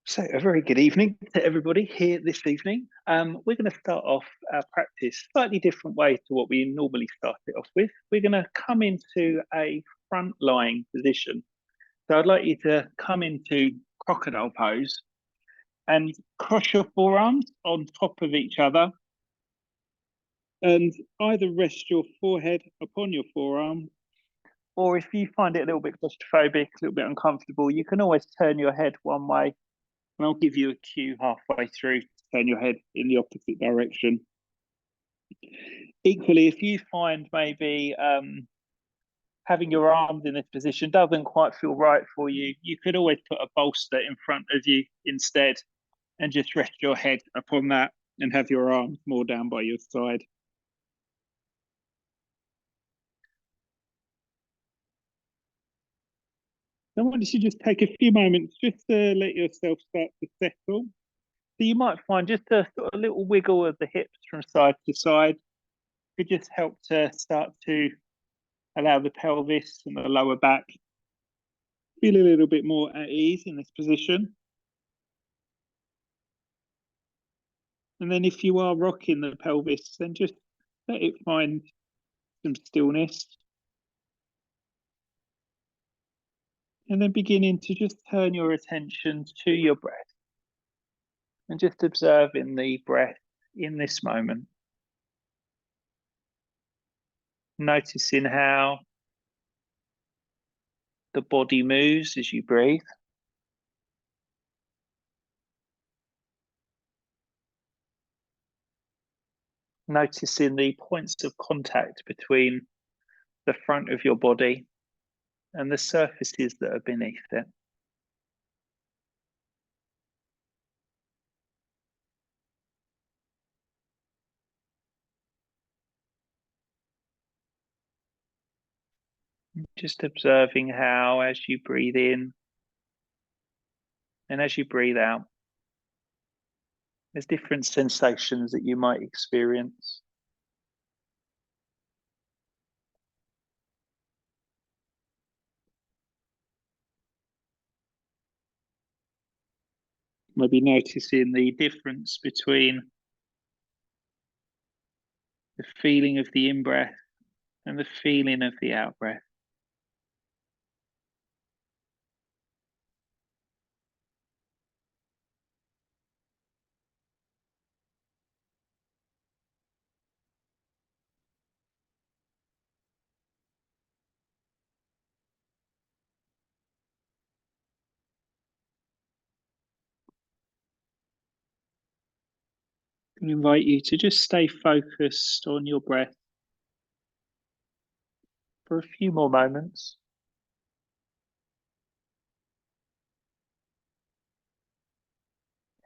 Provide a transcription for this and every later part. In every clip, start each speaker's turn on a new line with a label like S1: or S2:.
S1: So, a very good evening to everybody here this evening. We're going to start off our practice slightly different way to what we normally start it off with. We're going to come into a front lying position. So, I'd like you to come into crocodile pose and cross your forearms on top of each other and either rest your forehead upon your forearm, or if you find it a little bit claustrophobic, a little bit uncomfortable, you can always turn your head one way, and I'll give you a cue halfway through to turn your head in the opposite direction. Equally, if you find maybe having your arms in this position doesn't quite feel right for you, you could always put a bolster in front of you instead and just rest your head upon that and have your arms more down by your side. I want you to just take a few moments just to let yourself start to settle. So you might find just a sort of little wiggle of the hips from side to side could just help to start to allow the pelvis and the lower back feel a little bit more at ease in this position. And then if you are rocking the pelvis, then just let it find some stillness. And then beginning to just turn your attention to your breath and just observing the breath in this moment. Noticing how the body moves as you breathe. Noticing the points of contact between the front of your body and the surfaces that are beneath it. Just observing how, as you breathe in and as you breathe out, there's different sensations that you might experience. Maybe noticing the difference between the feeling of the in-breath and the feeling of the out-breath. I invite you to just stay focused on your breath for a few more moments.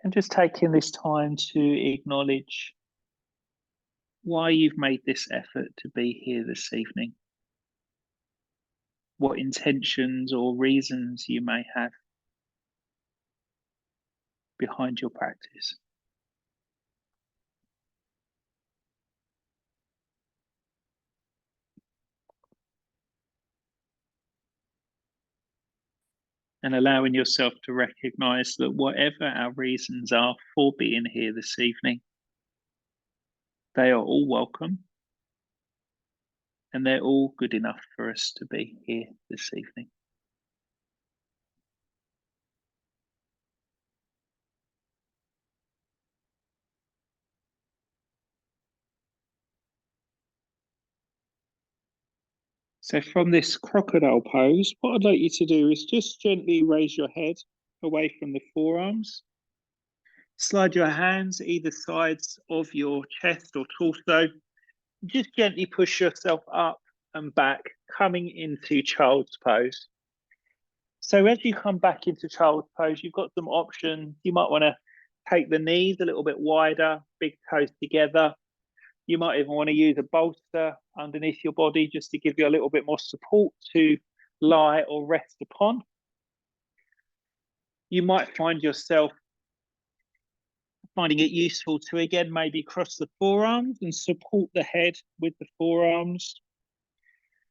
S1: And just taking this time to acknowledge why you've made this effort to be here this evening. What intentions or reasons you may have behind your practice. And allowing yourself to recognize that whatever our reasons are for being here this evening, they are all welcome and they're all good enough for us to be here this evening. So from this crocodile pose, what I'd like you to do is just gently raise your head away from the forearms. Slide your hands either sides of your chest or torso. Just gently push yourself up and back, coming into child's pose. So as you come back into child's pose, you've got some options. You might want to take the knees a little bit wider, big toes together. You might even want to use a bolster underneath your body just to give you a little bit more support to lie or rest upon. You might find yourself finding it useful to again maybe cross the forearms and support the head with the forearms.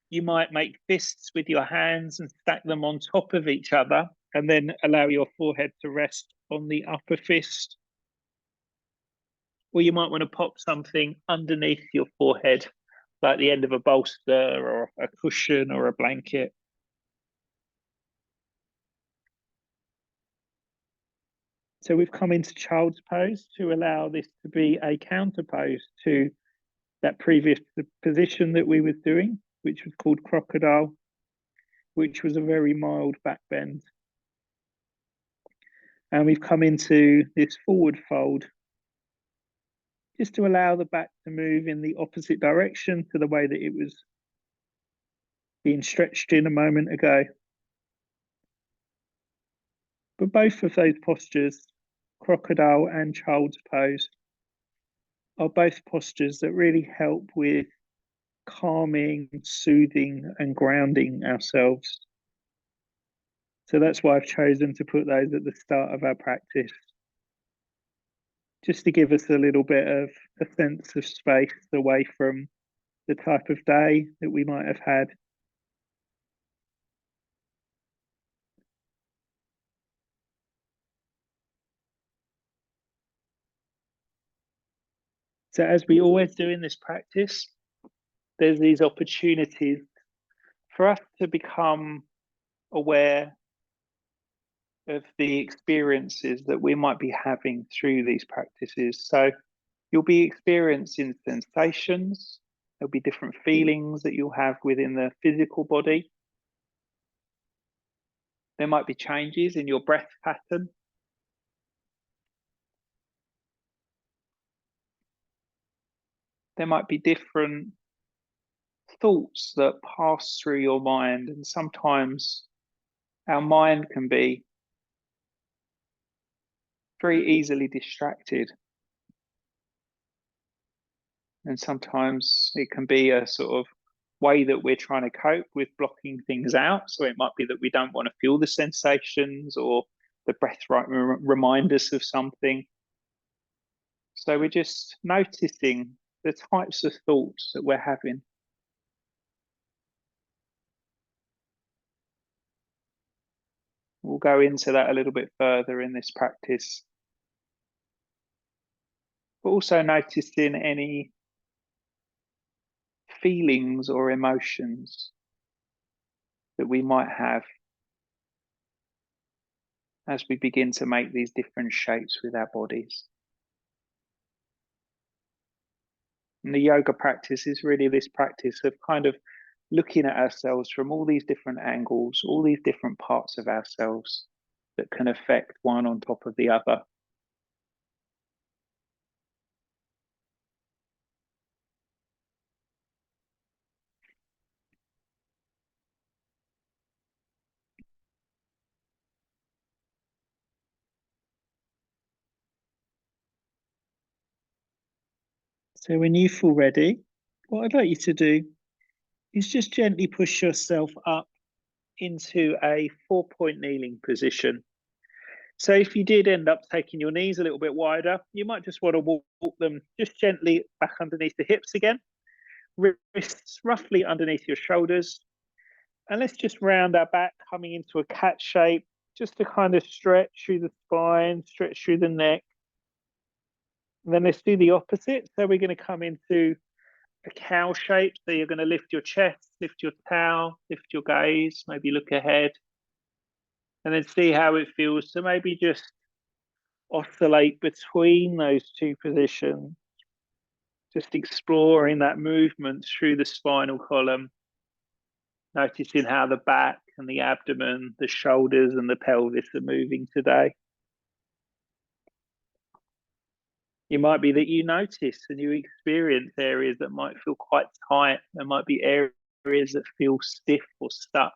S1: You might make fists with your hands and stack them on top of each other and then allow your forehead to rest on the upper fist, or you might want to pop something underneath your forehead, like the end of a bolster or a cushion or a blanket. So we've come into child's pose to allow this to be a counter pose to that previous position that we were doing, which was called crocodile, which was a very mild back bend. And we've come into this forward fold just to allow the back to move in the opposite direction to the way that it was being stretched in a moment ago. But both of those postures, crocodile and child's pose, are both postures that really help with calming, soothing, and grounding ourselves. So that's why I've chosen to put those at the start of our practice, just to give us a little bit of a sense of space away from the type of day that we might have had. So as we always do in this practice, there's these opportunities for us to become aware of the experiences that we might be having through these practices. So you'll be experiencing sensations, there'll be different feelings that you'll have within the physical body. There might be changes in your breath pattern. There might be different thoughts that pass through your mind, and sometimes our mind can be very easily distracted. And sometimes it can be a sort of way that we're trying to cope with blocking things out. So it might be that we don't want to feel the sensations, or the breath remind us of something. So we're just noticing the types of thoughts that we're having. We'll go into that a little bit further in this practice. But also noticing any feelings or emotions that we might have as we begin to make these different shapes with our bodies. And the yoga practice is really this practice of kind of looking at ourselves from all these different angles, all these different parts of ourselves that can affect one on top of the other. So when you feel ready, what I'd like you to do is just gently push yourself up into a 4-point kneeling position. So if you did end up taking your knees a little bit wider, you might just want to walk them just gently back underneath the hips again, wrists roughly underneath your shoulders. And let's just round our back, coming into a cat shape, just to kind of stretch through the spine, stretch through the neck. And then let's do the opposite. So we're going to come into a cow shape. So you're going to lift your chest, lift your tail, lift your gaze, maybe look ahead, and then see how it feels. So maybe just oscillate between those two positions, just exploring that movement through the spinal column, noticing how the back and the abdomen, the shoulders and the pelvis are moving today. It might be that you notice and you experience areas that might feel quite tight. There might be areas that feel stiff or stuck.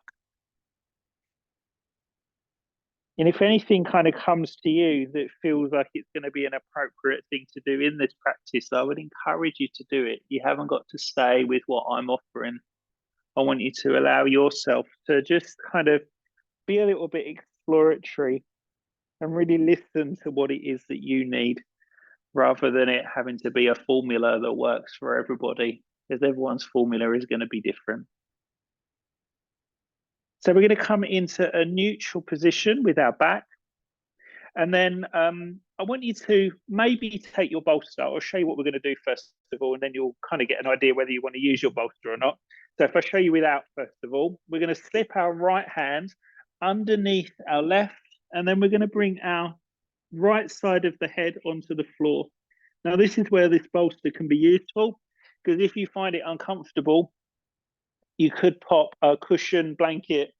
S1: And if anything kind of comes to you that feels like it's going to be an appropriate thing to do in this practice, I would encourage you to do it. You haven't got to stay with what I'm offering. I want you to allow yourself to just kind of be a little bit exploratory and really listen to what it is that you need, rather than it having to be a formula that works for everybody, because everyone's formula is going to be different. So we're going to come into a neutral position with our back, And then I want you to maybe take your bolster. I'll show you what we're going to do first of all, and then you'll kind of get an idea whether you want to use your bolster or not. So if I show you without, first of all, we're going to slip our right hand underneath our left, and then we're going to bring our right side of the head onto the floor. Now, this is where this bolster can be useful, because if you find it uncomfortable, you could pop a cushion, blanket,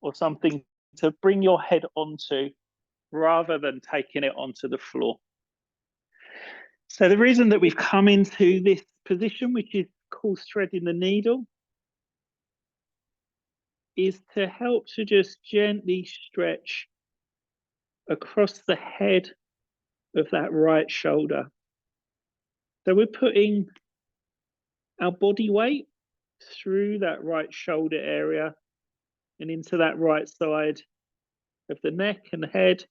S1: or something to bring your head onto rather than taking it onto the floor. So the reason that we've come into this position, which is called threading the needle, is to help to just gently stretch across the head of that right shoulder. So we're putting our body weight through that right shoulder area and into that right side of the neck and the head.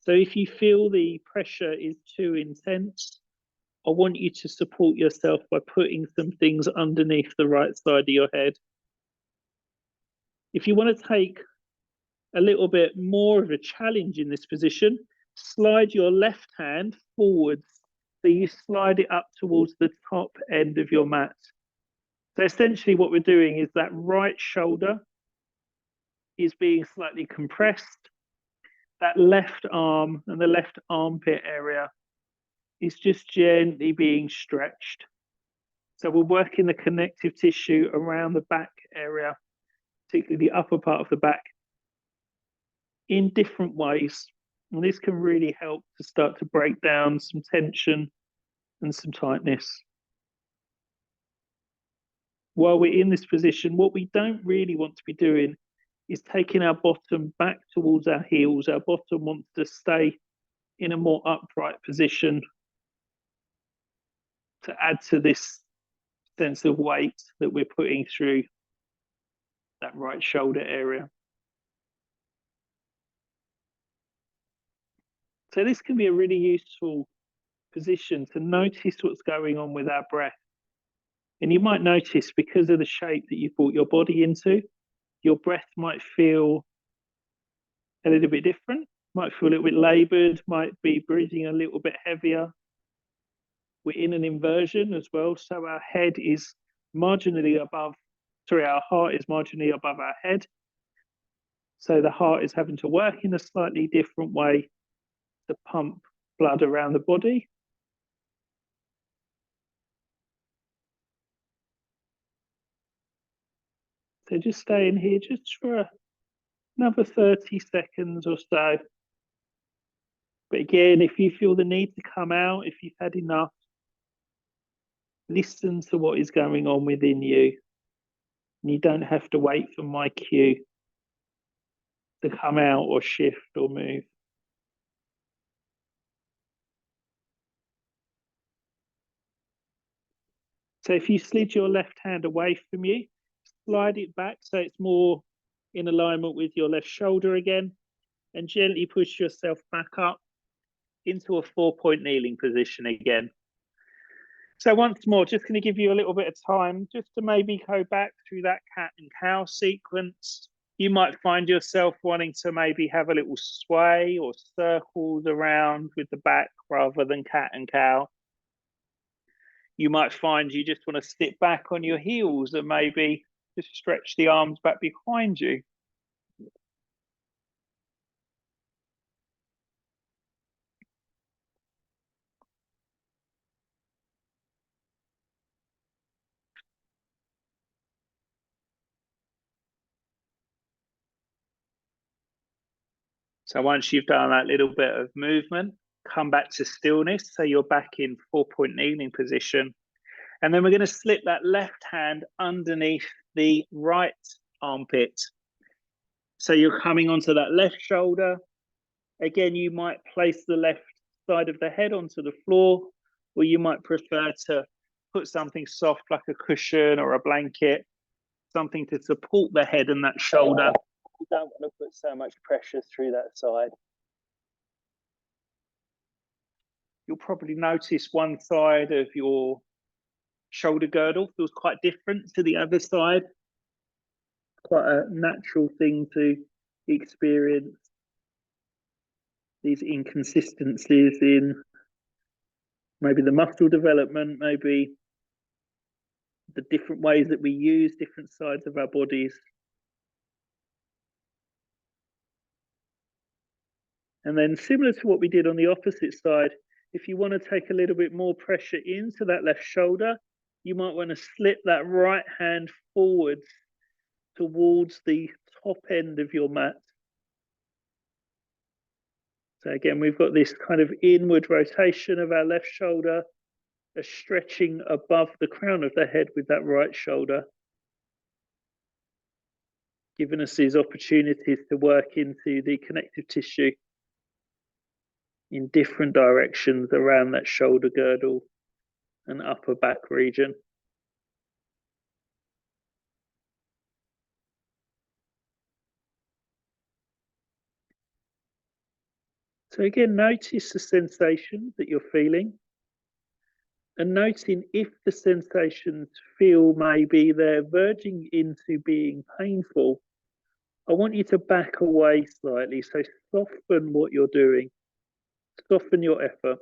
S1: So if you feel the pressure is too intense, I want you to support yourself by putting some things underneath the right side of your head. If you want to take a little bit more of a challenge in this position, slide your left hand forwards. So you slide it up towards the top end of your mat. So essentially what we're doing is that right shoulder is being slightly compressed. That left arm and the left armpit area is just gently being stretched. So we're working the connective tissue around the back area, particularly the upper part of the back, in different ways. And this can really help to start to break down some tension and some tightness. While we're in this position, what we don't really want to be doing is taking our bottom back towards our heels. Our bottom wants to stay in a more upright position to add to this sense of weight that we're putting through that right shoulder area. So this can be a really useful position to notice what's going on with our breath. And you might notice, because of the shape that you've brought your body into, your breath might feel a little bit different, might feel a little bit labored, might be breathing a little bit heavier. We're in an inversion as well, so our head is marginally above, our heart is marginally above our head. So the heart is having to work in a slightly different way to pump blood around the body. So just stay in here just for another 30 seconds or so. But again, if you feel the need to come out, if you've had enough, listen to what is going on within you. And you don't have to wait for my cue to come out or shift or move. So if you slid your left hand away from you, slide it back so it's more in alignment with your left shoulder again, and gently push yourself back up into a 4-point kneeling position again. So once more, just going to give you a little bit of time just to maybe go back through that cat and cow sequence. You might find yourself wanting to maybe have a little sway or circles around with the back rather than cat and cow. You might find you just want to sit back on your heels and maybe just stretch the arms back behind you. So once you've done that little bit of movement, come back to stillness. So you're back in 4-point kneeling position. And then we're going to slip that left hand underneath the right armpit. So you're coming onto that left shoulder. Again, you might place the left side of the head onto the floor, or you might prefer to put something soft like a cushion or a blanket, something to support the head and that shoulder. You don't want to put so much pressure through that side. You'll probably notice one side of your shoulder girdle feels quite different to the other side. Quite a natural thing to experience. these inconsistencies in maybe the muscle development, maybe the different ways that we use different sides of our bodies. And then similar to what we did on the opposite side, if you want to take a little bit more pressure into that left shoulder, you might want to slip that right hand forwards towards the top end of your mat. So again, we've got this kind of inward rotation of our left shoulder, a stretching above the crown of the head with that right shoulder, giving us these opportunities to work into the connective tissue in different directions around that shoulder girdle and upper back region. So again, notice the sensations that you're feeling and noting if the sensations feel maybe they're verging into being painful. I want you to back away slightly, so soften what you're doing, soften your effort.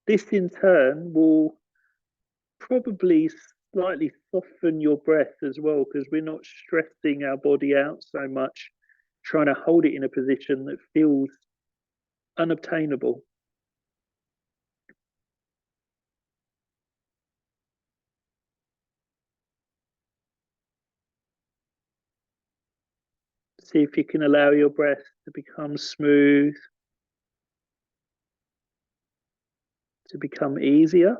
S1: This in turn will probably slightly soften your breath as well, because we're not stressing our body out so much, trying to hold it in a position that feels unobtainable. See if you can allow your breath to become smooth, to become easier,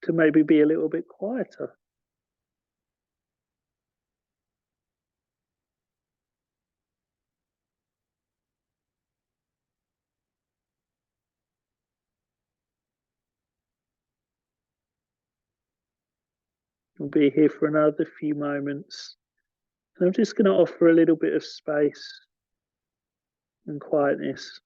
S1: to maybe be a little bit quieter. We'll be here for another few moments. And I'm just going to offer a little bit of space and quietness.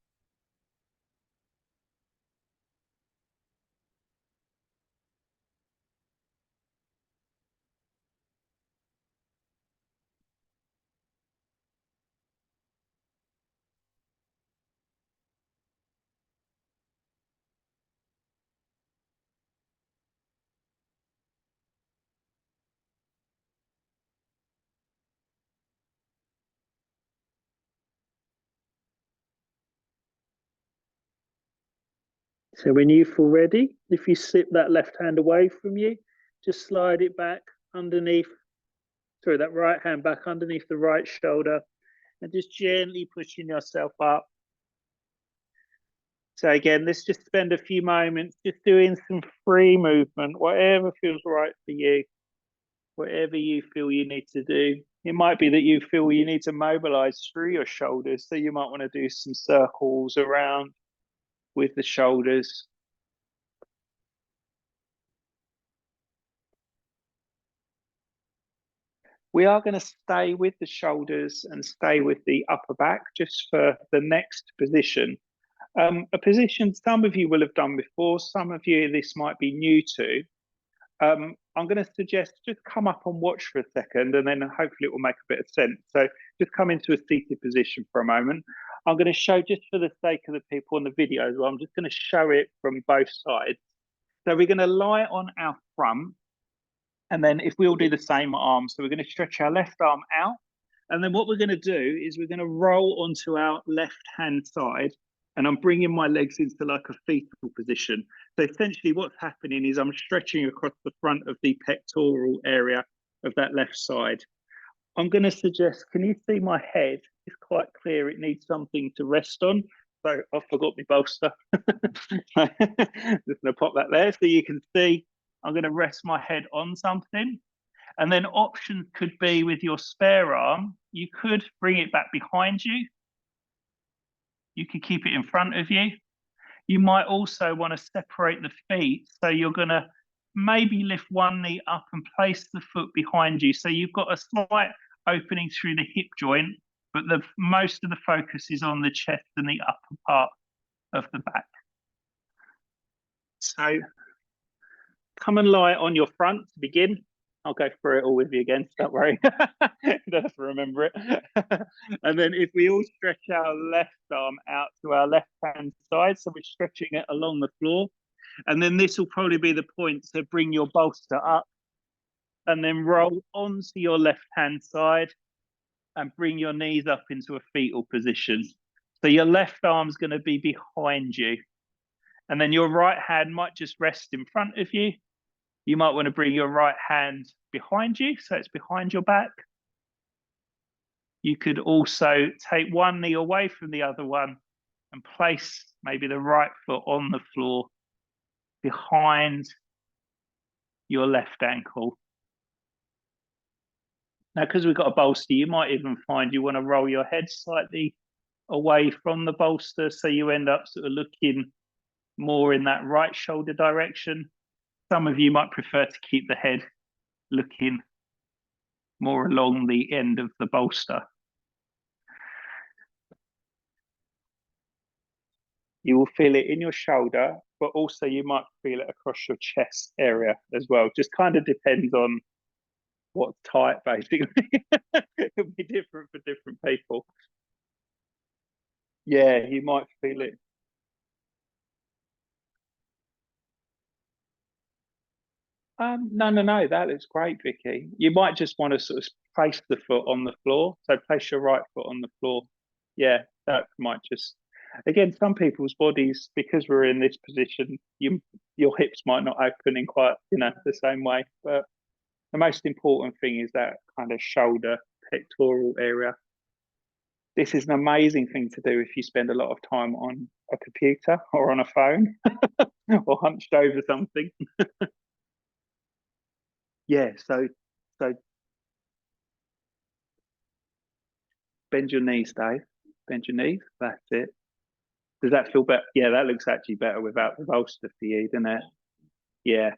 S1: So when you feel ready, if you slip that left hand away from you, just slide it back underneath, sorry, that right hand back underneath the right shoulder and just gently pushing yourself up. So again, let's just spend a few moments just doing some free movement, whatever feels right for you, whatever you feel you need to do. It might be that you feel you need to mobilize through your shoulders. So you might want to do some circles around with the shoulders. We are going to stay with the shoulders and stay with the upper back just for the next position. A position some of you will have done before, some of you this might be new to. I'm going to suggest just come up and watch for a second and then hopefully it will make a bit of sense. So just come into a seated position for a moment. I'm going to show, just for the sake of the people on the video as well, I'm just going to show it from both sides. So we're going to lie on our front, and then if we all do the same arm, so we're going to stretch our left arm out, and then what we're going to do is we're going to roll onto our left hand side, and I'm bringing my legs into like a fetal position. So essentially what's happening is I'm stretching across the front of the pectoral area of that left side. I'm going to suggest, can you see my head? It's quite clear it needs something to rest on. So I forgot my bolster. Just going to pop that there so you can see. I'm going to rest my head on something. And then options could be with your spare arm, you could bring it back behind you. You could keep it in front of you. You might also want to separate the feet. So you're going to maybe lift one knee up and place the foot behind you. So you've got a slight opening through the hip joint, but most of the focus is on the chest and the upper part of the back. So come and lie on your front to begin. I'll go through it all with you again. Don't worry. You don't have to remember it. And then if we all stretch our left arm out to our left hand side, so we're stretching it along the floor. And then this will probably be the point to bring your bolster up and then roll onto your left hand side and bring your knees up into a fetal position. So your left arm's going to be behind you. And then your right hand might just rest in front of you. You might want to bring your right hand behind you, so it's behind your back. You could also take one knee away from the other one and place maybe the right foot on the floor behind your left ankle. Now, because we've got a bolster, you might even find you want to roll your head slightly away from the bolster, so you end up sort of looking more in that right shoulder direction. Some of you might prefer to keep the head looking more along the end of the bolster. You will feel it in your shoulder, but also you might feel it across your chest area as well. Just kind of depends on what type, basically. It'll be different for different people. Yeah, you might feel it. No. That looks great, Vicky. You might just want to sort of place the foot on the floor. So place your right foot on the floor. Yeah, that might just. Again, some people's bodies, because we're in this position, your hips might not open in quite, the same way. But the most important thing is that kind of shoulder pectoral area. This is an amazing thing to do if you spend a lot of time on a computer or on a phone or hunched over something. Yeah, so bend your knees, Dave. Bend your knees. That's it. Does that feel better? Yeah, that looks actually better without the bolster for you, doesn't it? Yeah.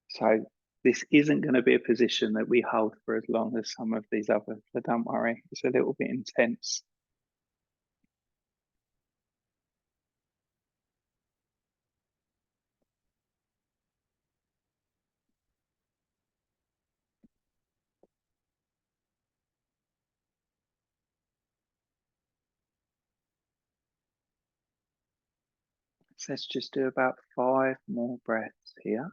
S1: So this isn't going to be a position that we hold for as long as some of these others. So don't worry. It's a little bit intense. So let's just do about 5 more breaths here.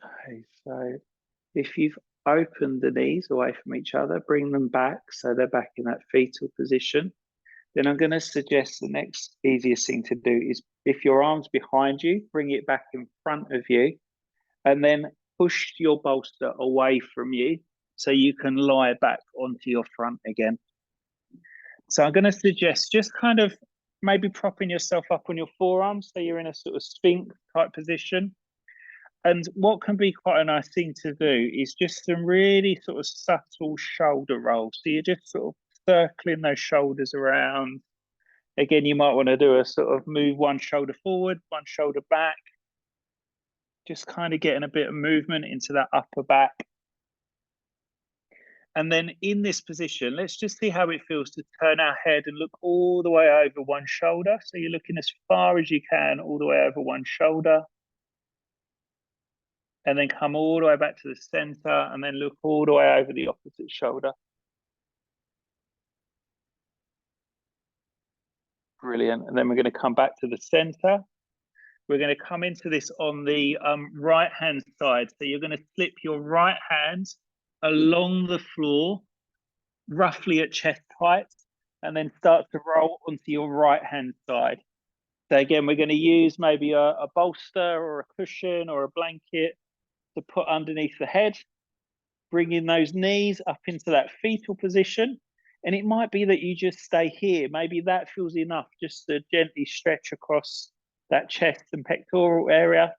S1: Okay, so if you've opened the knees away from each other, bring them back so they're back in that fetal position. Then I'm going to suggest the next easiest thing to do is if your arm's behind you, bring it back in front of you and then push your bolster away from you so you can lie back onto your front again. So I'm going to suggest just kind of maybe propping yourself up on your forearms so you're in a sort of sphinx type position. And what can be quite a nice thing to do is just some really sort of subtle shoulder rolls. So you're just sort of circling those shoulders around. Again, you might want to do a sort of move one shoulder forward, one shoulder back. Just kind of getting a bit of movement into that upper back. And then in this position, let's just see how it feels to turn our head and look all the way over one shoulder. So you're looking as far as you can, all the way over one shoulder. And then come all the way back to the center and then look all the way over the opposite shoulder. Brilliant. And then we're going to come back to the center. We're going to come into this on the right hand side. So you're going to slip your right hand along the floor, roughly at chest height, and then start to roll onto your right hand side. So again, we're going to use maybe a bolster or a cushion or a blanket to put underneath the head, bringing those knees up into that fetal position. And it might be that you just stay here. Maybe that feels enough just to gently stretch across that chest and pectoral area.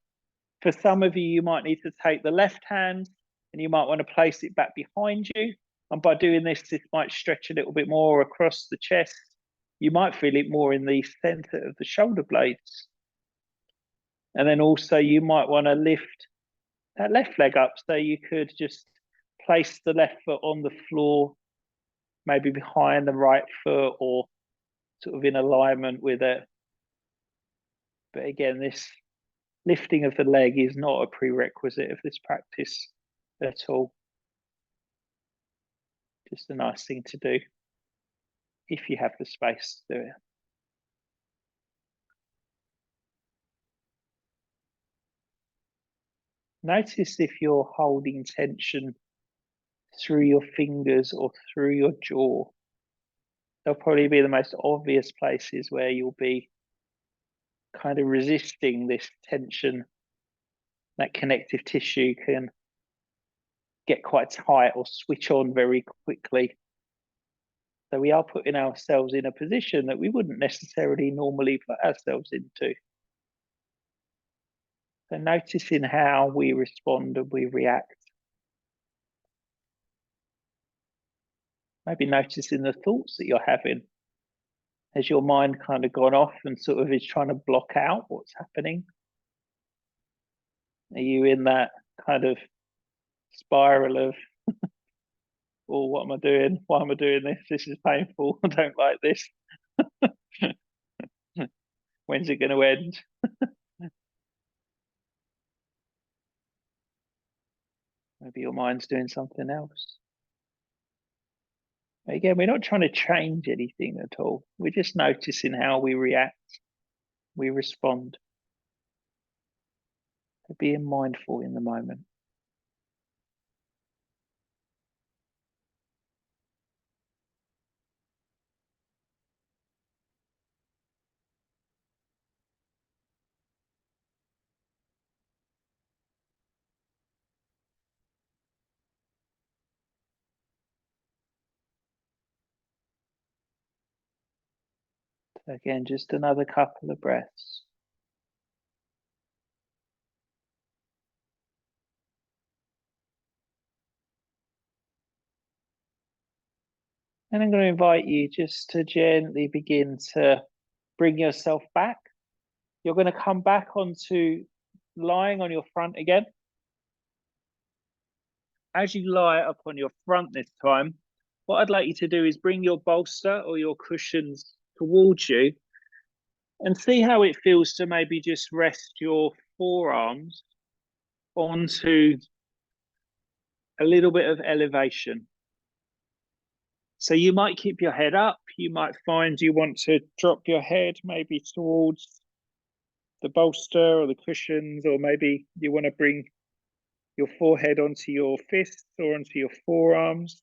S1: For some of you, you might need to take the left hand and you might want to place it back behind you. And by doing this, this might stretch a little bit more across the chest. You might feel it more in the center of the shoulder blades. And then also you might want to lift that left leg up, so you could just place the left foot on the floor, maybe behind the right foot or sort of in alignment with it. But again, this lifting of the leg is not a prerequisite of this practice at all. Just a nice thing to do if you have the space to do it. Notice if you're holding tension through your fingers or through your jaw. They'll probably be the most obvious places where you'll be kind of resisting this tension. That connective tissue can get quite tight or switch on very quickly. So we are putting ourselves in a position that we wouldn't necessarily normally put ourselves into. So noticing how we respond and we react. Maybe noticing the thoughts that you're having. Has your mind kind of gone off and sort of is trying to block out what's happening? Are you in that kind of spiral of, oh, what am I doing? Why am I doing this? This is painful. I don't like this. When's it going to end? Maybe your mind's doing something else. Again, we're not trying to change anything at all. We're just noticing how we react, we respond. So being mindful in the moment. So again, just another couple of breaths. And I'm going to invite you just to gently begin to bring yourself back. You're going to come back onto lying on your front again. As you lie up on your front this time, what I'd like you to do is bring your bolster or your cushions towards you and see how it feels to maybe just rest your forearms onto a little bit of elevation. So you might keep your head up. You might find you want to drop your head maybe towards the bolster or the cushions, or maybe you want to bring your forehead onto your fists or onto your forearms.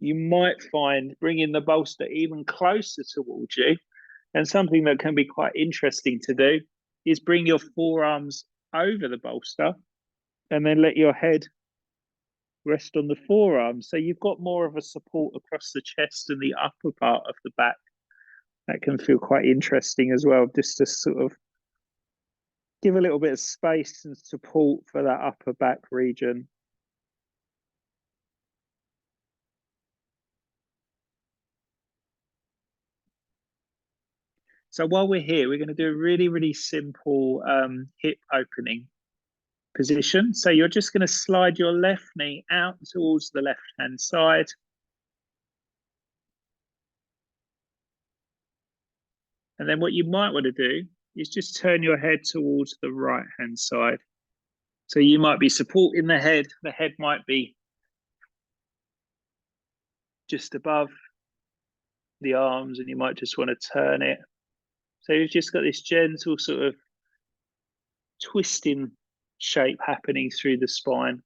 S1: You might find bringing the bolster even closer towards you, and something that can be quite interesting to do is bring your forearms over the bolster and then let your head rest on the forearms. So you've got more of a support across the chest and the upper part of the back. That can feel quite interesting as well, just to sort of give a little bit of space and support for that upper back region. So while we're here, we're going to do a really, really simple hip opening position. So you're just going to slide your left knee out towards the left-hand side. And then what you might want to do is just turn your head towards the right-hand side. So you might be supporting the head might be just above the arms, and you might just want to turn it. So you've just got this gentle sort of twisting shape happening through the spine.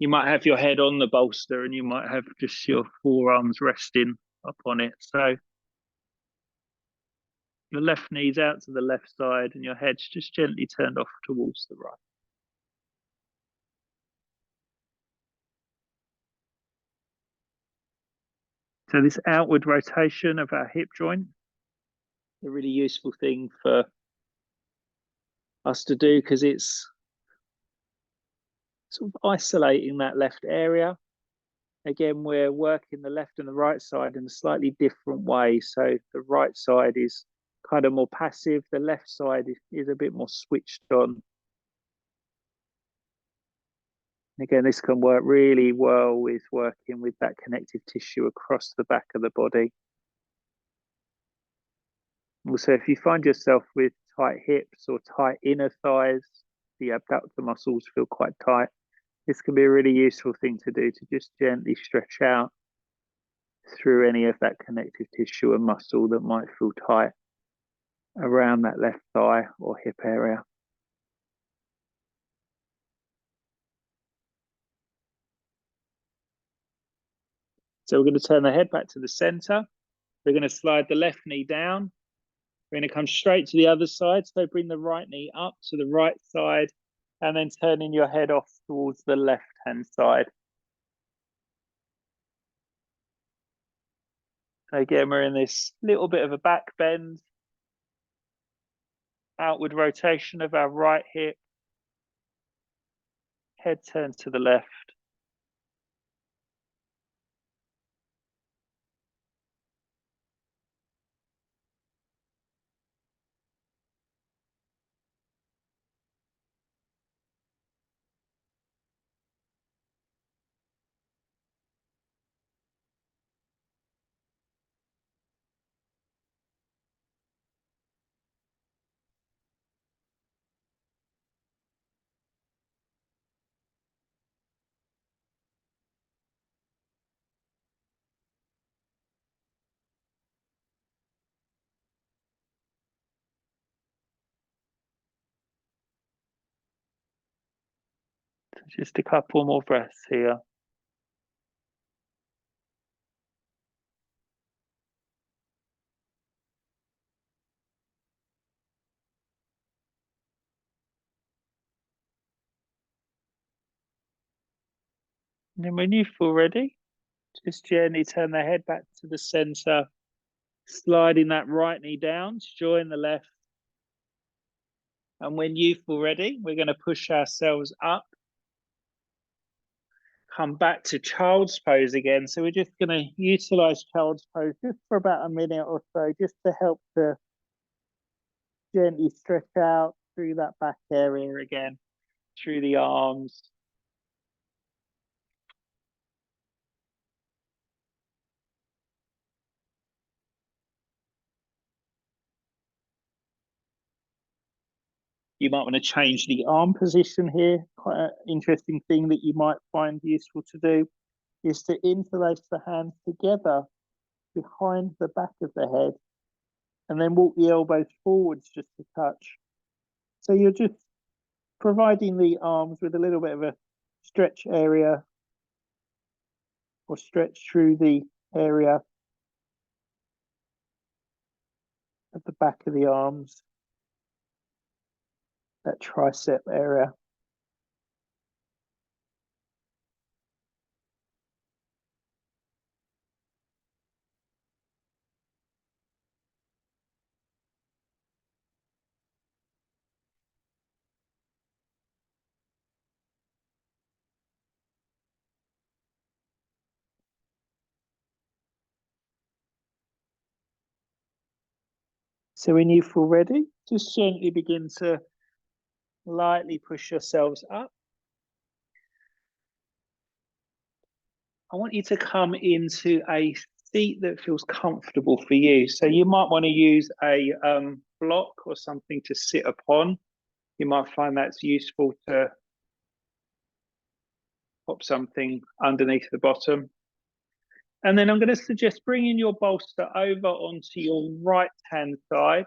S1: You might have your head on the bolster and you might have just your forearms resting upon it. So your left knee's out to the left side and your head's just gently turned off towards the right. So this outward rotation of our hip joint, a really useful thing for us to do because it's sort of isolating that left area. Again, we're working the left and the right side in a slightly different way. So the right side is kind of more passive. The left side is a bit more switched on. Again, this can work really well with working with that connective tissue across the back of the body. Also, if you find yourself with tight hips or tight inner thighs, the abductor muscles feel quite tight, this can be a really useful thing to do, to just gently stretch out through any of that connective tissue and muscle that might feel tight around that left thigh or hip area. So we're going to turn the head back to the center. We're going to slide the left knee down. We're going to come straight to the other side. So bring the right knee up to the right side and then turning your head off towards the left-hand side. Again, we're in this little bit of a back bend, outward rotation of our right hip, head turns to the left. Just a couple more breaths here. And then when you feel ready, just gently turn the head back to the center, sliding that right knee down to join the left. And when you feel ready, we're going to push ourselves up, come back to child's pose again. So we're just going to utilize child's pose just for about a minute or so, just to help to gently stretch out through that back area again, through the arms. You might want to change the arm position here. Quite an interesting thing that you might find useful to do is to interlace the hands together behind the back of the head and then walk the elbows forwards just a touch. So you're just providing the arms with a little bit of a stretch area or stretch through the area at the back of the arms, that tricep area. So when you feel ready, just gently begin to lightly push yourselves up. I want you to come into a seat that feels comfortable for you. So you might want to use a block or something to sit upon. You might find that's useful to pop something underneath the bottom. And then I'm going to suggest bringing your bolster over onto your right-hand side.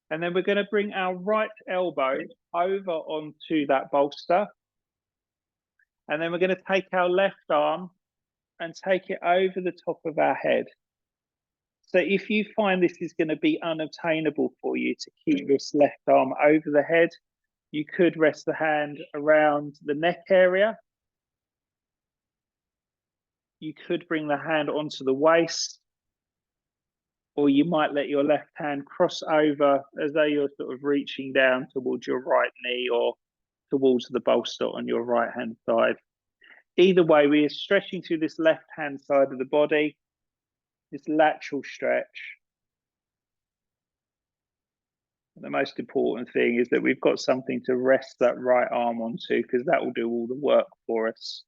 S1: And then we're going to bring our right elbow over onto that bolster. And then we're going to take our left arm and take it over the top of our head. So if you find this is going to be unobtainable for you to keep this left arm over the head, you could rest the hand around the neck area. You could bring the hand onto the waist, or you might let your left hand cross over as though you're sort of reaching down towards your right knee or towards the bolster on your right hand side. Either way, we are stretching through this left hand side of the body, this lateral stretch. And the most important thing is that we've got something to rest that right arm onto, because that will do all the work for us.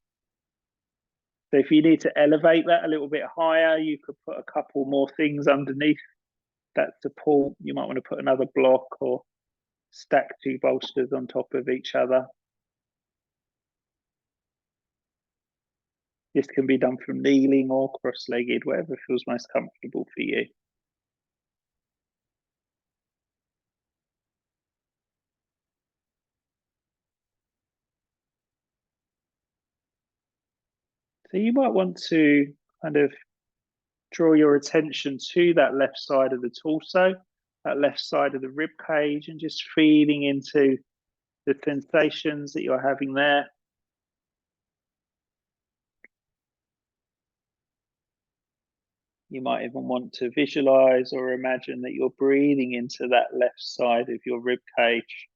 S1: So if you need to elevate that a little bit higher, you could put a couple more things underneath that support. You might want to put another block or stack two bolsters on top of each other. This can be done from kneeling or cross-legged, whatever feels most comfortable for you. So you might want to kind of draw your attention to that left side of the torso, that left side of the rib cage, and just feeling into the sensations that you're having there. You might even want to visualize or imagine that you're breathing into that left side of your rib cage.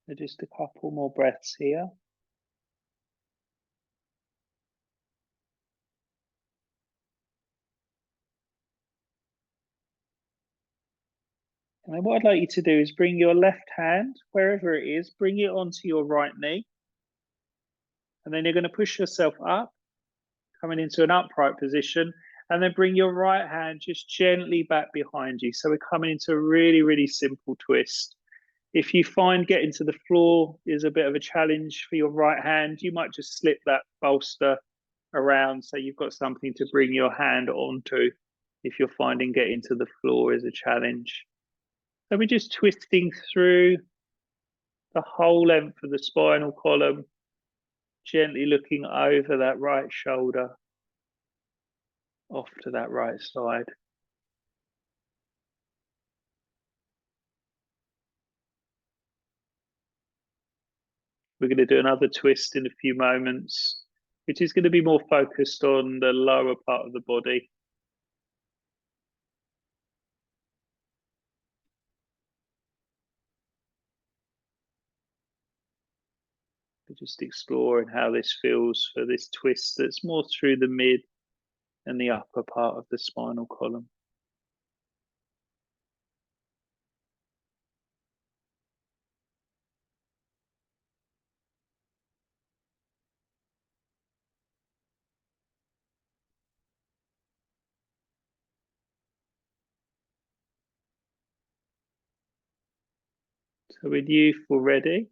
S1: So just a couple more breaths here. And then what I'd like you to do is bring your left hand, wherever it is, bring it onto your right knee. And then you're going to push yourself up, coming into an upright position, and then bring your right hand just gently back behind you. So we're coming into a really, really simple twist. If you find getting to the floor is a bit of a challenge for your right hand, you might just slip that bolster around so you've got something to bring your hand onto if you're finding getting to the floor is a challenge. So we're just twisting through the whole length of the spinal column, gently looking over that right shoulder, off to that right side. We're going to do another twist in a few moments, which is going to be more focused on the lower part of the body. We're just exploring how this feels for this twist that's more through the mid and the upper part of the spinal column. So when you feel ready,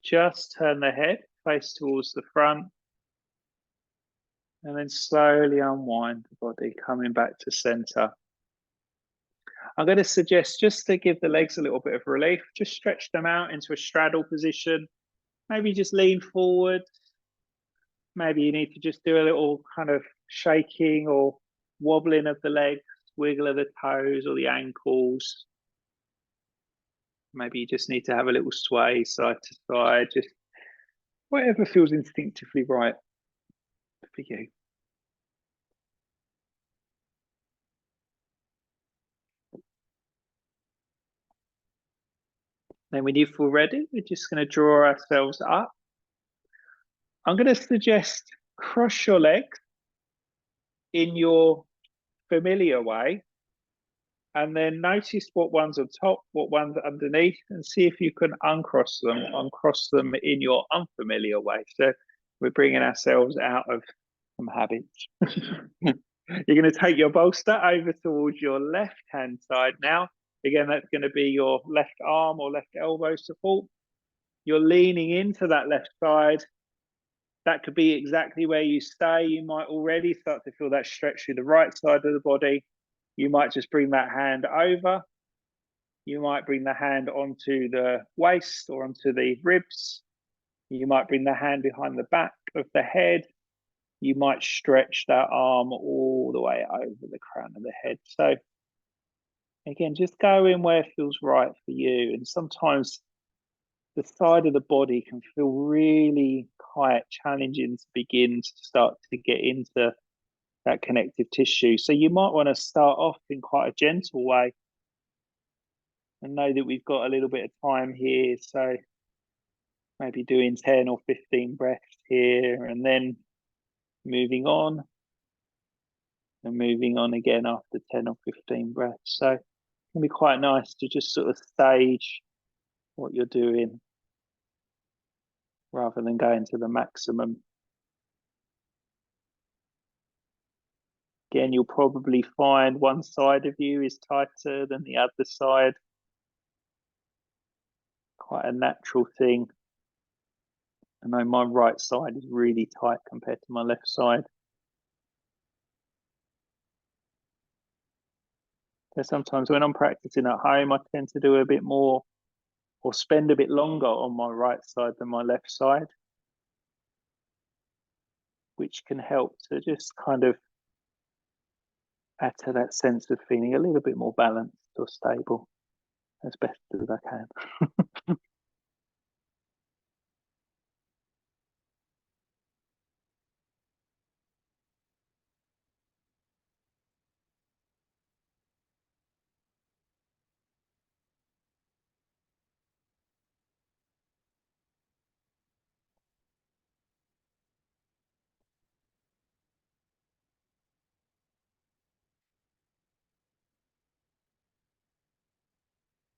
S1: just turn the head face towards the front and then slowly unwind the body, coming back to center. I'm going to suggest, just to give the legs a little bit of relief, just stretch them out into a straddle position. Maybe just lean forward. Maybe you need to just do a little kind of shaking or wobbling of the legs, wiggle of the toes or the ankles. Maybe you just need to have a little sway side to side, just whatever feels instinctively right for you. Then when you feel ready, we're just going to draw ourselves up. I'm going to suggest cross your legs in your familiar way, and then notice what one's on top, what one's underneath, and see if you can uncross them in your unfamiliar way. So we're bringing ourselves out of some habits. You're going to take your bolster over towards your left hand side now. Again, that's going to be your left arm or left elbow support. You're leaning into that left side. That could be exactly where you stay. You might already start to feel that stretch through the right side of the body. You might just bring that hand over. You might bring the hand onto the waist or onto the ribs. You might bring the hand behind the back of the head. You might stretch that arm all all the way over the crown of the head. So again, just go in where it feels right for you. And sometimes the side of the body can feel really quite challenging to begin to start to get into that connective tissue. So you might want to start off in quite a gentle way and know that we've got a little bit of time here. So maybe doing 10 or 15 breaths here and then moving on and moving on again after 10 or 15 breaths. So it can be quite nice to just sort of stage what you're doing rather than going to the maximum. Again, you'll probably find one side of you is tighter than the other side. Quite a natural thing. I know my right side is really tight compared to my left side. So sometimes when I'm practicing at home, I tend to do a bit more or spend a bit longer on my right side than my left side, which can help to just kind of add to that sense of feeling a little bit more balanced or stable as best as I can.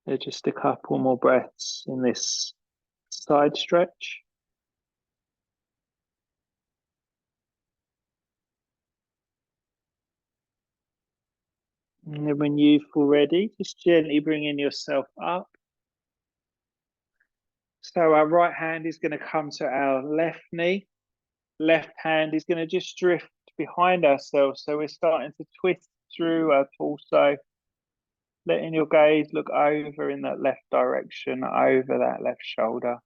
S1: So just a couple more breaths in this side stretch. And then when you feel ready, just gently bringing yourself up. So our right hand is going to come to our left knee. Left hand is going to just drift behind ourselves. So we're starting to twist through our torso, letting your gaze look over in that left direction, over that left shoulder.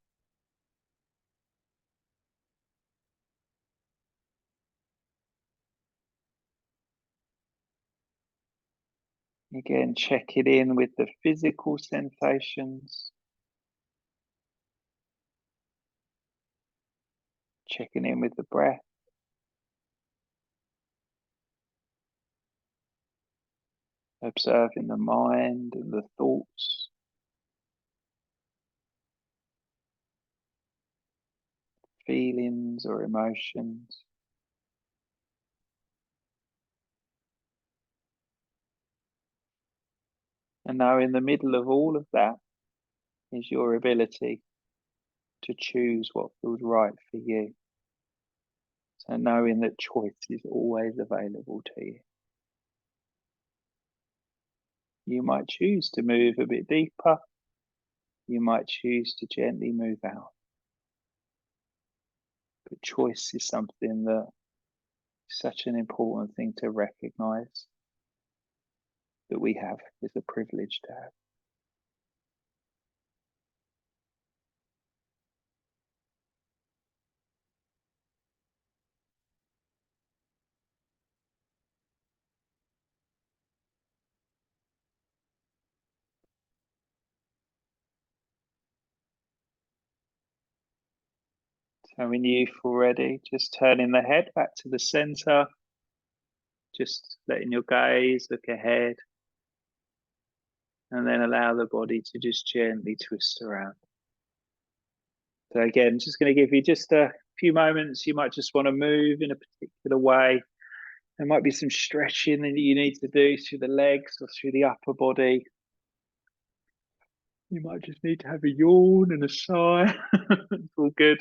S1: Again, check it in with the physical sensations. Checking in with the breath. Observing the mind and the thoughts. Feelings or emotions. And now in the middle of all of that is your ability to choose what feels right for you. So knowing that choice is always available to you. You might choose to move a bit deeper. You might choose to gently move out. But choice is something that is such an important thing to recognize that we have is a privilege to have. So when you feel ready, just turning the head back to the center, just letting your gaze look ahead, and then allow the body to just gently twist around. So again, just going to give you just a few moments. You might just want to move in a particular way. There might be some stretching that you need to do through the legs or through the upper body. You might just need to have a yawn and a sigh. It's all good.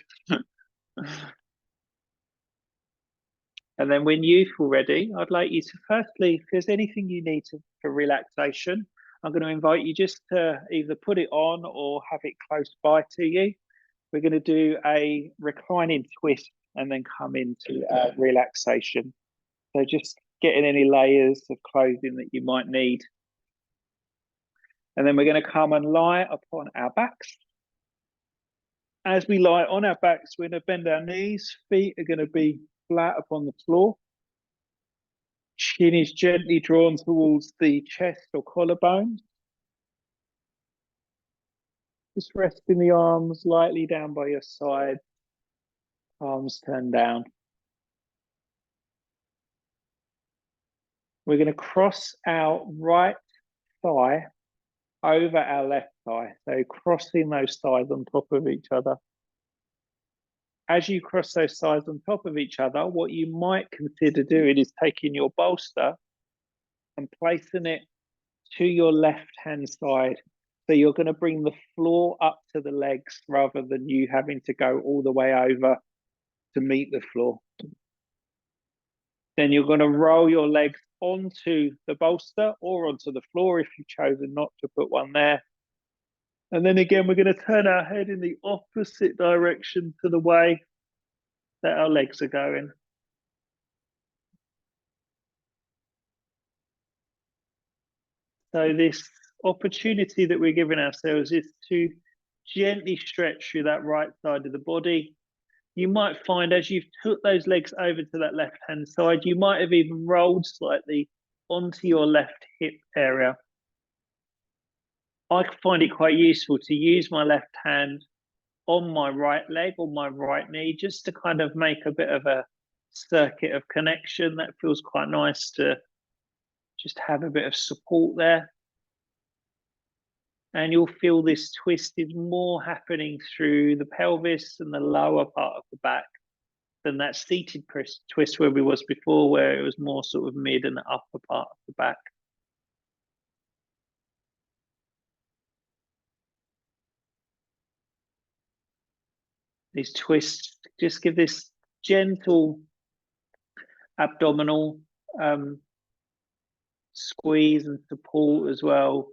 S1: And then when you feel ready, I'd like you to firstly, if there's anything you need for relaxation, I'm going to invite you just to either put it on or have it close by to you. We're going to do a reclining twist and then come into relaxation. So just getting any layers of clothing that you might need. And then we're going to come and lie upon our backs. As we lie on our backs, we're going to bend our knees. Feet are going to be flat upon the floor. Chin is gently drawn towards the chest or collarbone. Just resting the arms lightly down by your side, palms turned down. We're going to cross our right thigh over our left thigh. So crossing those thighs on top of each other. As you cross those thighs on top of each other, what you might consider doing is taking your bolster and placing it to your left-hand side. So you're going to bring the floor up to the legs rather than you having to go all the way over to meet the floor. Then you're going to roll your legs onto the bolster or onto the floor if you've chosen not to put one there. And then again, we're going to turn our head in the opposite direction to the way that our legs are going. So this opportunity that we're giving ourselves is to gently stretch through that right side of the body. You might find as you've took those legs over to that left-hand side, you might have even rolled slightly onto your left hip area. I find it quite useful to use my left hand on my right leg or my right knee just to kind of make a bit of a circuit of connection. That feels quite nice to just have a bit of support there. And you'll feel this twist is more happening through the pelvis and the lower part of the back than that seated twist where we was before, where it was more sort of mid and the upper part of the back. These twists just give this gentle abdominal squeeze and support as well.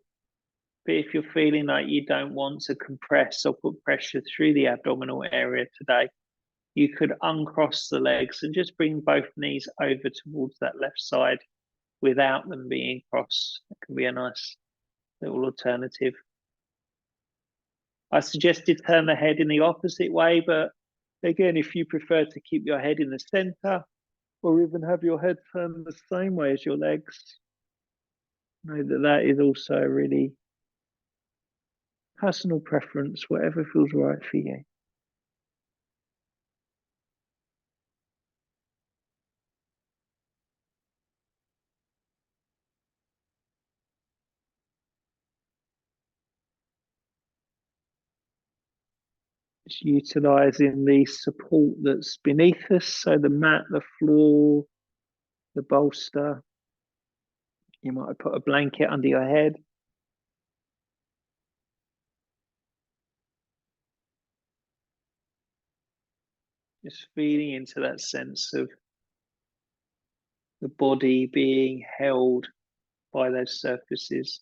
S1: But if you're feeling like you don't want to compress or put pressure through the abdominal area today, you could uncross the legs and just bring both knees over towards that left side without them being crossed. That can be a nice little alternative. I suggested turn the head in the opposite way, but again, if you prefer to keep your head in the center or even have your head turned the same way as your legs, know that that is also a really personal preference, whatever feels right for you. Just utilizing the support that's beneath us, so the mat, the floor, the bolster. You might have put a blanket under your head. Just feeding into that sense of the body being held by those surfaces.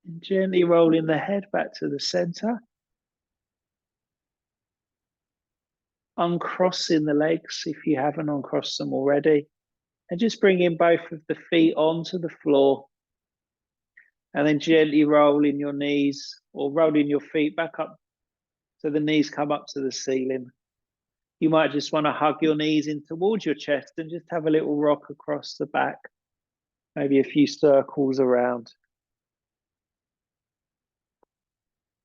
S1: And gently rolling the head back to the center. Uncrossing the legs if you haven't uncrossed them already. And just bringing both of the feet onto the floor. And then gently rolling your knees or rolling your feet back up so the knees come up to the ceiling. You might just want to hug your knees in towards your chest and just have a little rock across the back. Maybe a few circles around.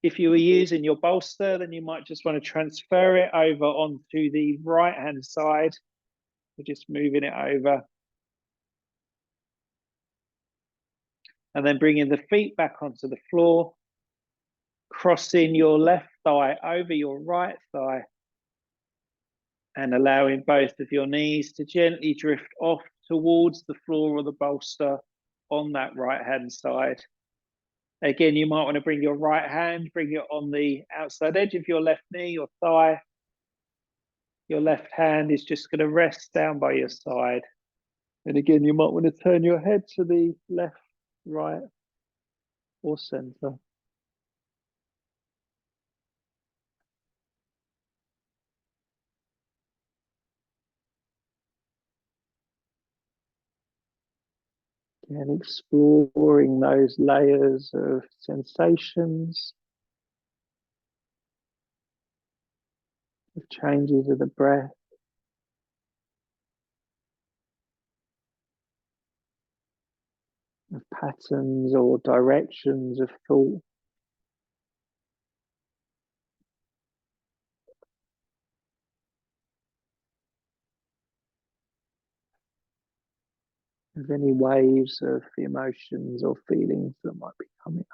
S1: If you were using your bolster, then you might just want to transfer it over onto the right-hand side. We're just moving it over. And then bringing the feet back onto the floor. Crossing your left thigh over your right thigh. And allowing both of your knees to gently drift off towards the floor or the bolster on that right-hand side. Again, you might want to bring your right hand, bring it on the outside edge of your left knee or thigh. Your left hand is just going to rest down by your side. And again, you might want to turn your head to the left, right, or center. And exploring those layers of sensations, of changes of the breath, of patterns or directions of thought. Of any waves of emotions or feelings that might be coming up.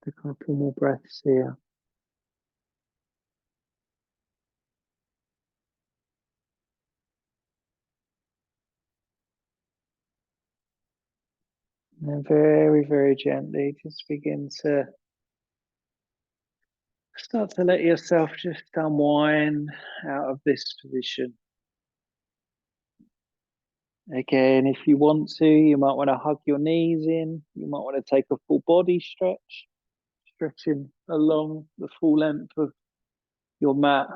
S1: A couple more breaths here. And very, very gently just begin to start to let yourself just unwind out of this position. Again, if you want to, you might want to hug your knees in. You might want to take a full body stretch, stretching along the full length of your mat.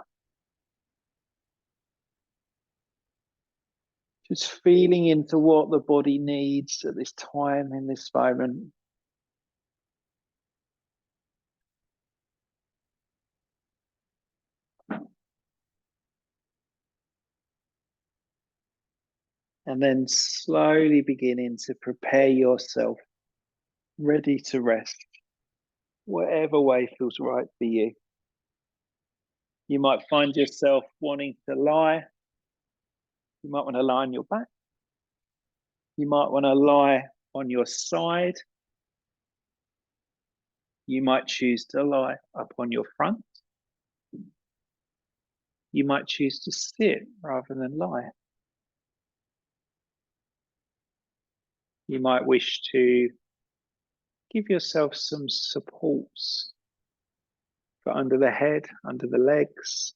S1: Just feeling into what the body needs at this time, in this moment. And then slowly beginning to prepare yourself, ready to rest, whatever way feels right for you. You might find yourself wanting to lie. You might want to lie on your back. You might want to lie on your side. You might choose to lie up on your front. You might choose to sit rather than lie. You might wish to give yourself some supports for under the head, under the legs.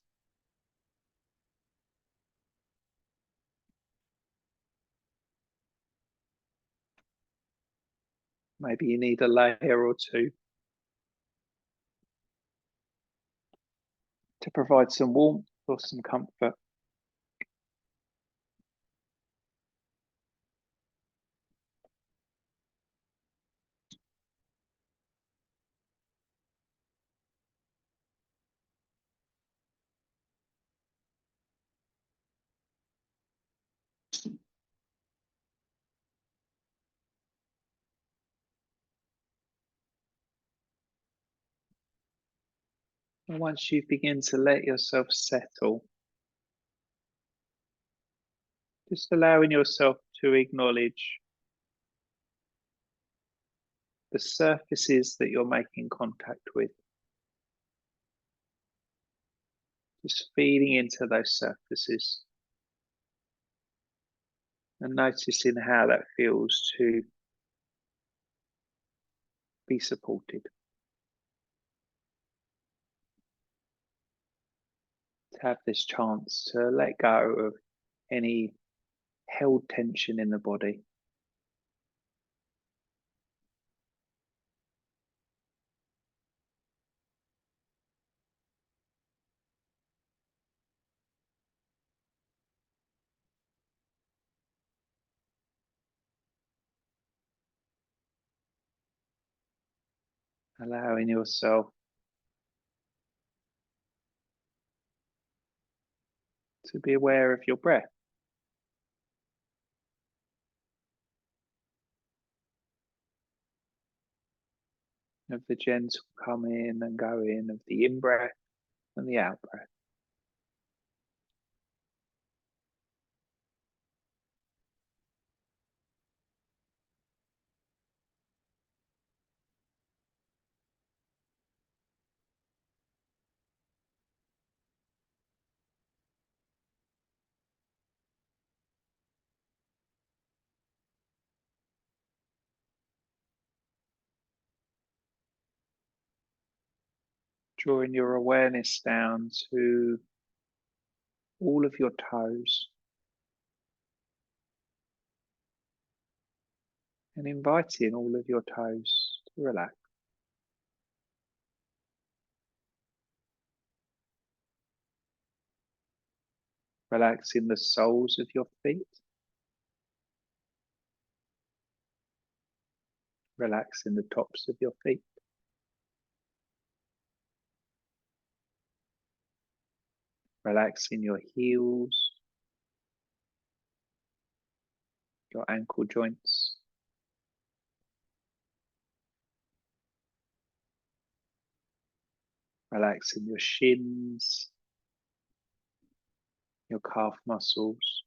S1: Maybe you need a layer or two to provide some warmth or some comfort. And once you begin to let yourself settle, just allowing yourself to acknowledge the surfaces that you're making contact with. Just feeding into those surfaces and noticing how that feels to be supported. To have this chance to let go of any held tension in the body. allowing yourself to be aware of your breath, of the gentle come in and go in of the in-breath and the out-breath. Drawing your awareness down to all of your toes and inviting all of your toes to relax. Relaxing the soles of your feet, relaxing the tops of your feet, relaxing your heels, your ankle joints, relaxing your shins, your calf muscles,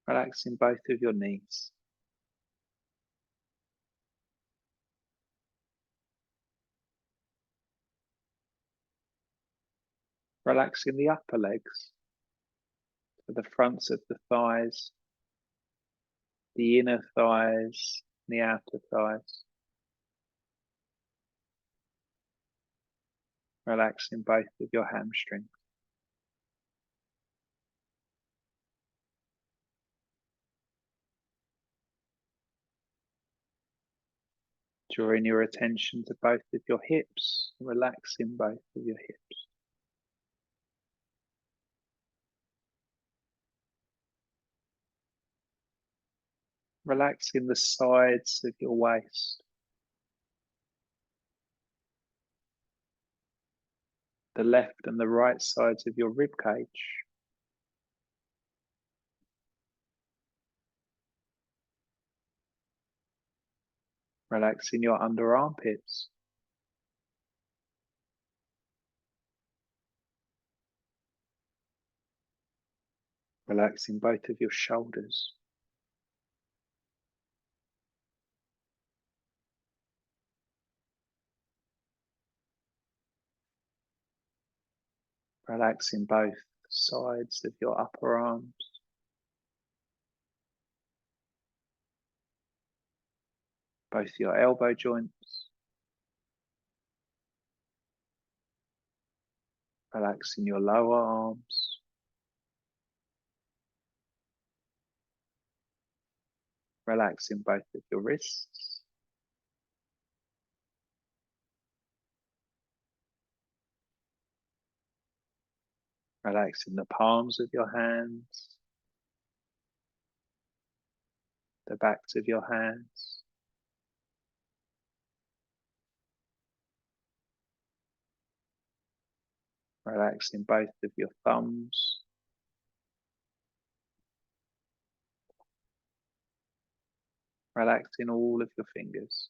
S1: relaxing both of your knees, relaxing the upper legs, so the fronts of the thighs, the inner thighs, the outer thighs, relaxing both of your hamstrings. Drawing your attention to both of your hips, relaxing both of your hips. Relaxing the sides of your waist, the left and the right sides of your rib cage, relaxing your under armpits, relaxing both of your shoulders, relaxing both sides of your upper arms, both your elbow joints, relaxing your lower arms, relaxing both of your wrists, relaxing the palms of your hands, the backs of your hands, relaxing both of your thumbs, relaxing all of your fingers.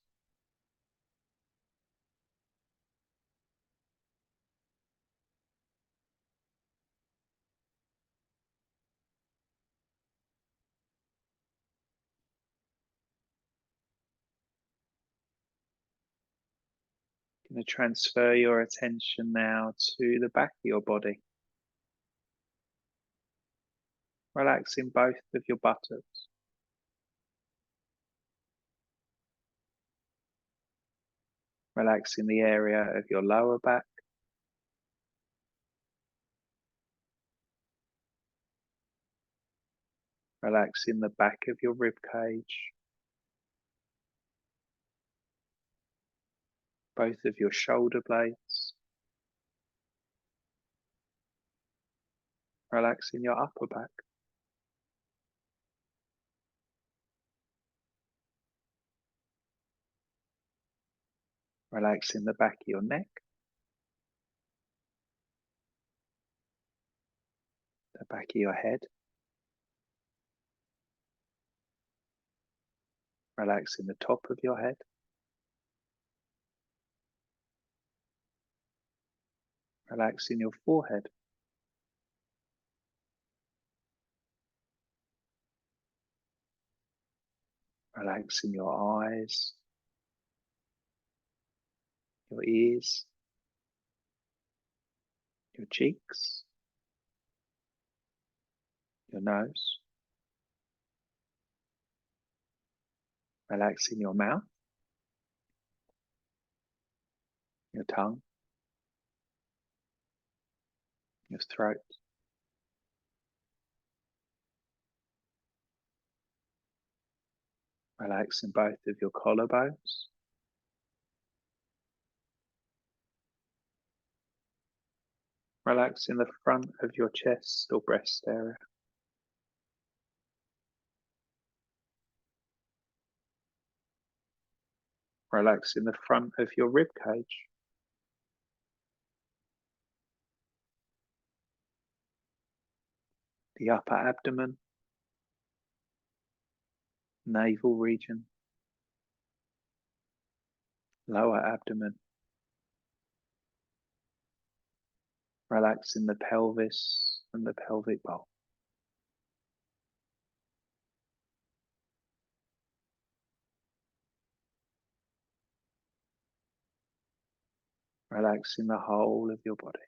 S1: Going to transfer your attention now to the back of your body, relaxing both of your buttocks, relaxing the area of your lower back, relaxing the back of your rib cage, both of your shoulder blades, relaxing your upper back, Relaxing the back of your neck, the back of your head, relaxing the top of your head, relaxing your forehead, relaxing your eyes, your ears, your cheeks, your nose, relaxing your mouth, your tongue, your throat, relaxing both of your collarbones, relaxing the front of your chest or breast area, relaxing the front of your rib cage, the upper abdomen, navel region, lower abdomen, relaxing the pelvis and the pelvic bowl. Relaxing the whole of your body.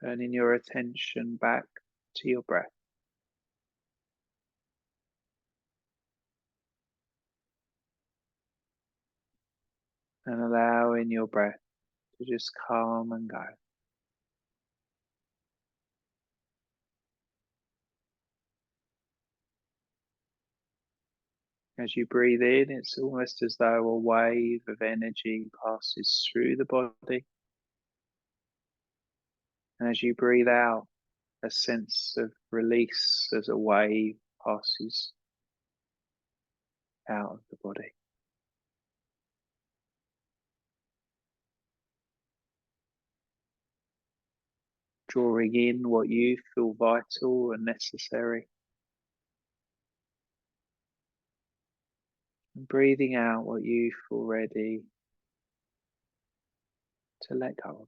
S1: Turning your attention back to your breath. And allowing your breath to just come and go. As you breathe in, it's almost as though a wave of energy passes through the body. And as you breathe out, a sense of release as a wave passes out of the body. Drawing in what you feel vital and necessary. And breathing out what you feel ready to let go of.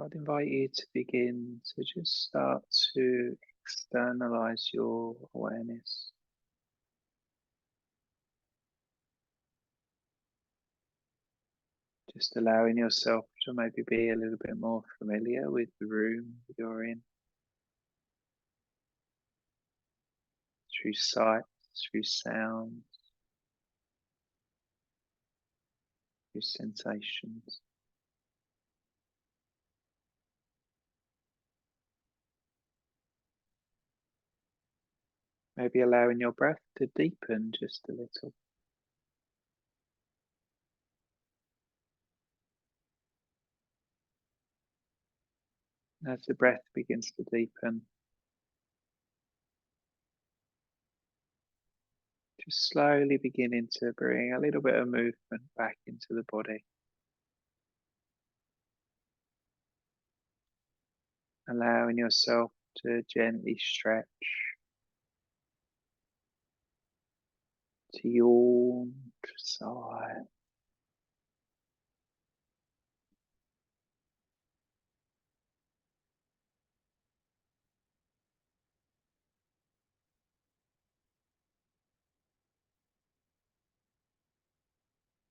S1: I'd invite you to begin to just start to externalize your awareness. Just allowing yourself to maybe be a little bit more familiar with the room you're in, through sight, through sound, through sensations. Maybe allowing your breath to deepen just a little. As the breath begins to deepen, just slowly beginning to bring a little bit of movement back into the body. Allowing yourself to gently stretch, to yawn, to sigh.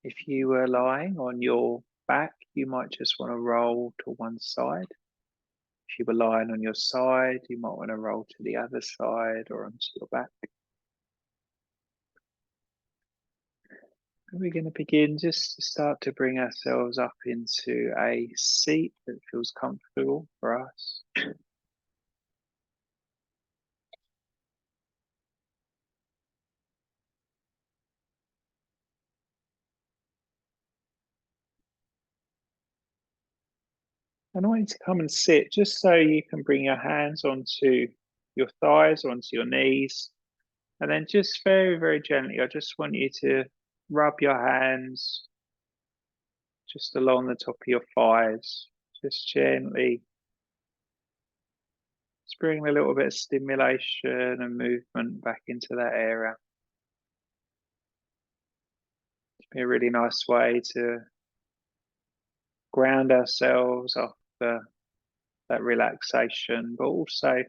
S1: If you were lying on your back, you might just want to roll to one side. If you were lying on your side, you might want to roll to the other side or onto your back. And we're going to begin just to start to bring ourselves up into a seat that feels comfortable for us. And I want you to come and sit just so you can bring your hands onto your thighs, onto your knees. And then just very, very gently, I just want you to rub your hands just along the top of your thighs, just gently. Just bring a little bit of stimulation and movement back into that area. It's be a really nice way to ground ourselves after that relaxation, but also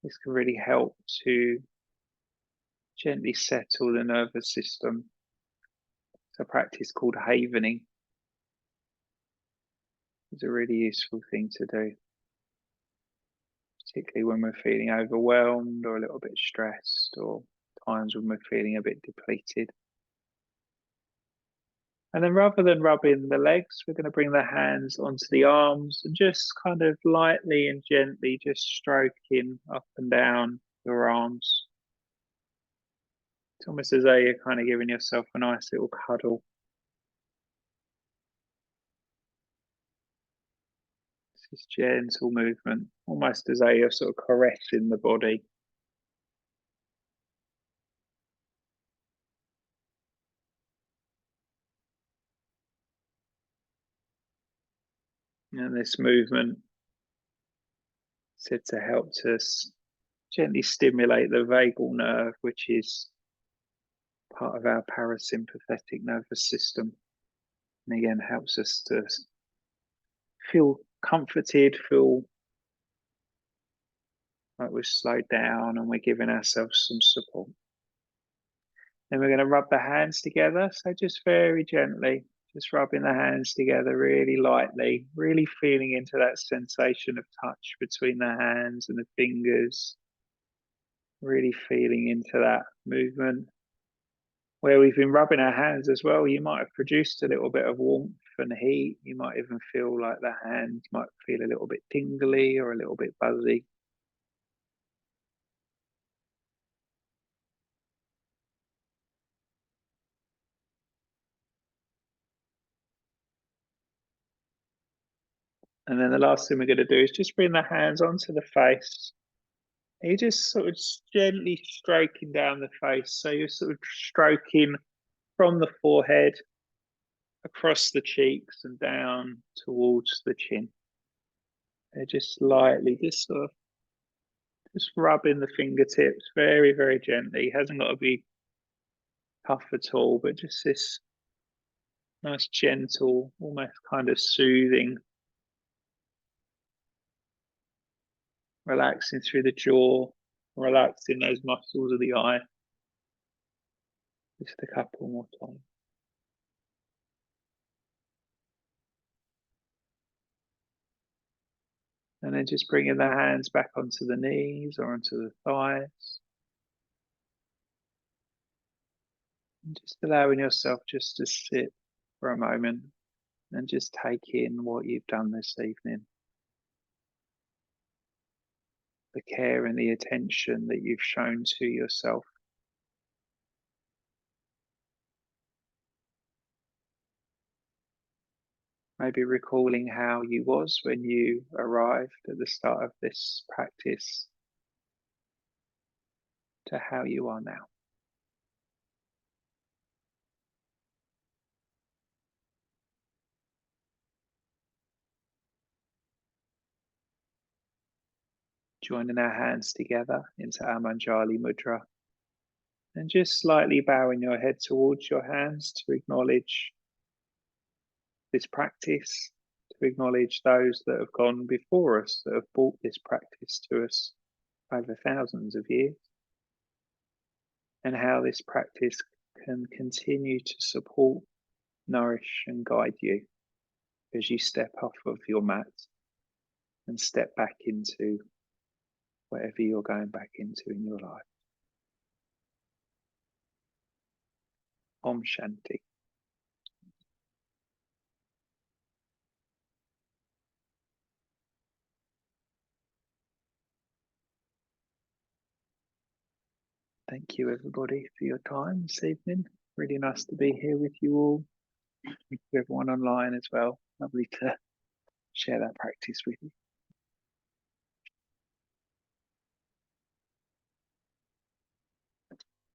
S1: this can really help to gently settle the nervous system. It's a practice called havening. It's a really useful thing to do, particularly when we're feeling overwhelmed or a little bit stressed, or times when we're feeling a bit depleted. And then rather than rubbing the legs, we're going to bring the hands onto the arms and just kind of lightly and gently just stroking up and down your arms. It's almost as though you're kind of giving yourself a nice little cuddle. It's just gentle movement, almost as though you're sort of caressing the body. And this movement said to help to gently stimulate the vagal nerve, which is part of our parasympathetic nervous system. And again, helps us to feel comforted, feel like we've slowed down and we're giving ourselves some support. Then we're going to rub the hands together. So just very gently, just rubbing the hands together really lightly, really feeling into that sensation of touch between the hands and the fingers, really feeling into that movement. Where we've been rubbing our hands as well, you might have produced a little bit of warmth and heat. You might even feel like the hands might feel a little bit tingly or a little bit buzzy. And then the last thing we're going to do is just bring the hands onto the face. And you're just sort of gently stroking down the face. So you're sort of stroking from the forehead across the cheeks and down towards the chin. They're just lightly, just sort of just rubbing the fingertips very, very gently. It hasn't got to be tough at all, but just this Nice, gentle, almost kind of soothing, relaxing through the jaw, relaxing those muscles of the eye. Just a couple more times. And then just bringing the hands back onto the knees or onto the thighs. And just allowing yourself just to sit for a moment and just take in what you've done this evening. The care and the attention that you've shown to yourself. Maybe recalling how you was when you arrived at the start of this practice to how you are now. Joining our hands together into our Manjali Mudra and just slightly bowing your head towards your hands to acknowledge this practice, to acknowledge those that have gone before us, that have brought this practice to us over thousands of years, and how this practice can continue to support, nourish, and guide you as you step off of your mat and step back into whatever you're going back into in your life. Om Shanti. Thank you, everybody, for your time this evening. Really nice to be here with you all. Thank you, everyone online as well. Lovely to share that practice with you.